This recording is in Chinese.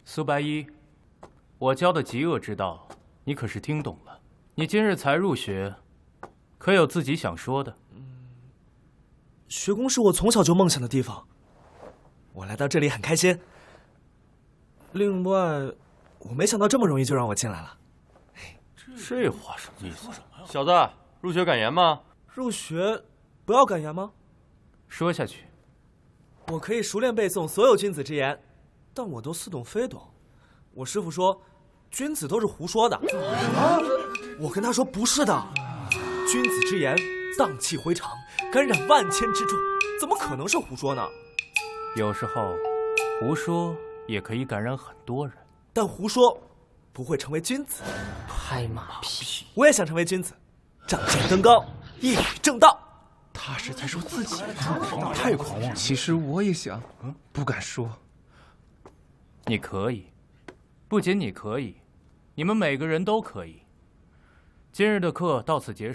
苏白衣，我教的极恶之道，你可是听懂了？你今日才入学，可有自己想说的？学宫是我从小就梦想的地方，我来到这里很开心。另外，我没想到这么容易就让我进来了。这话什么意思？小子，入学感言吗？入学不要感言吗？说下去。我可以熟练背诵所有君子之言，但我都似懂非懂。我师父说，君子都是胡说的。我跟他说不是的，君子之言荡气回肠，感染万千之众，怎么可能是胡说呢？有时候，胡说也可以感染很多人。但胡说不会成为君子。拍马屁！我也想成为君子，仗剑登高，一语正道。他是在说自己太狂妄。其实我也想，不敢说。你可以，不仅你可以，你们每个人都可以。今日的课到此结束。